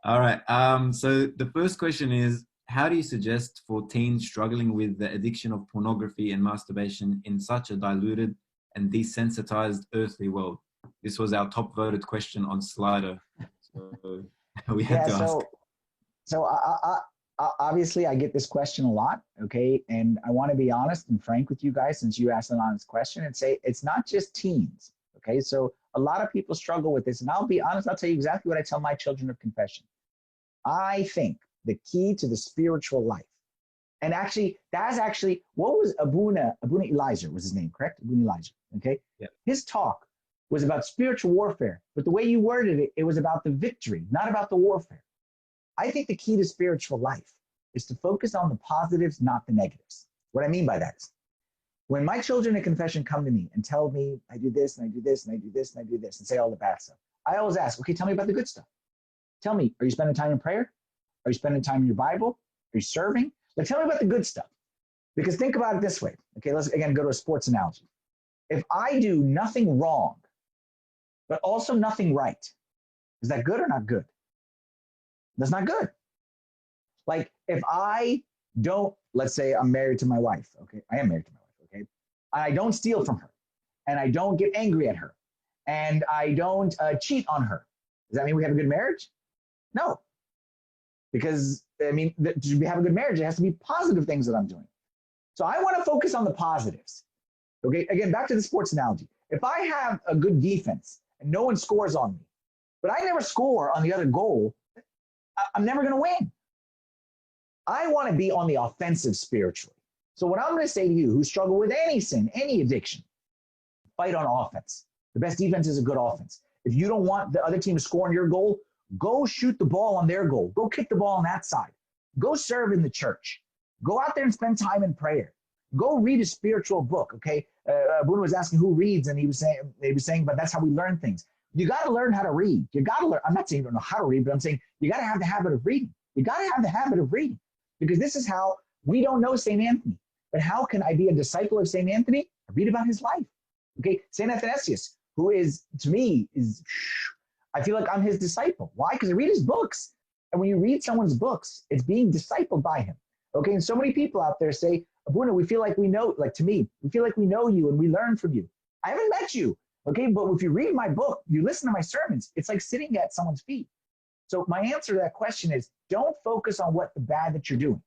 All right. So the first question is, how do you suggest for teens struggling with the addiction of pornography and masturbation in such a diluted and desensitized earthly world? This was our top voted question on Slido. So we had Yeah, to ask. so obviously I get this question a lot, okay? And I want to be honest and frank with you guys since you asked an honest question and say it's not just teens, okay? So a lot of people struggle with this, and I'll be honest, I'll tell you exactly what I tell my children of confession. I think the key to the spiritual life, and actually, that's actually what was Abuna Elijah was his name, correct? Abuna Elijah, okay? Yeah. His talk was about spiritual warfare, but the way you worded it, it was about the victory, not about the warfare. I think the key to spiritual life is to focus on the positives, not the negatives. What I mean by that is when my children in confession come to me and tell me I do this and I do this and I do this and I do this and say all the bad stuff, I always ask, okay, tell me about the good stuff. Tell me, are you spending time in prayer? Are you spending time in your Bible? Are you serving? Like, tell me about the good stuff. Because think about it this way. Okay, let's again go to a sports analogy. If I do nothing wrong, but also nothing right, is that good or not good? That's not good. Like if I don't, let's say I'm married to my wife, okay? I am married to my wife, okay? And I don't steal from her, and I don't get angry at her, and I don't cheat on her. Does that mean we have a good marriage? No. Because, I mean, to have a good marriage, it has to be positive things that I'm doing. So I want to focus on the positives. Okay, again, back to the sports analogy. If I have a good defense and no one scores on me, but I never score on the other goal, I'm never going to win. I want to be on the offensive spiritually. So what I'm going to say to you who struggle with any sin, any addiction, fight on offense. The best defense is a good offense. If you don't want the other team to score on your goal, go shoot the ball on their goal. Go kick the ball on that side. Go serve in the church. Go out there and spend time in prayer. Go read a spiritual book, okay? Boone was asking who reads, and he was saying, but that's how we learn things. You got to learn how to read. You got to learn. I'm not saying you don't know how to read, but I'm saying you got to have the habit of reading. You got to have the habit of reading, because this is how we don't know St. Anthony. But how can I be a disciple of St. Anthony? I read about his life. Okay, St. Athanasius, who is, to me, I feel like I'm his disciple. Why? Because I read his books. And when you read someone's books, it's being discipled by him. Okay, and so many people out there say, Abuna, we feel like we know, like to me, we feel like we know you and we learn from you. I haven't met you, okay? But if you read my book, you listen to my sermons, it's like sitting at someone's feet. So my answer to that question is, don't focus on what the bad that you're doing.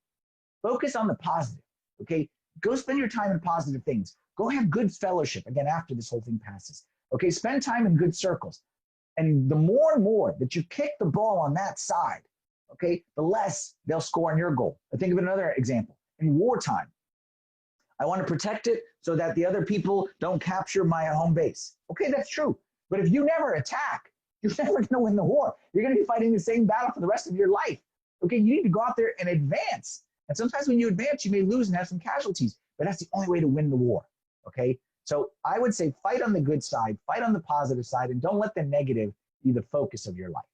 Focus on the positive, okay? Go spend your time in positive things. Go have good fellowship, again, after this whole thing passes. Okay, spend time in good circles. And the more and more that you kick the ball on that side, okay, the less they'll score on your goal. I think of another example. In wartime, I want to protect it so that the other people don't capture my home base. Okay, that's true. But if you never attack, you're never going to win the war. You're going to be fighting the same battle for the rest of your life. Okay, you need to go out there and advance. And sometimes when you advance, you may lose and have some casualties, but that's the only way to win the war. Okay, so I would say fight on the good side, fight on the positive side, and don't let the negative be the focus of your life.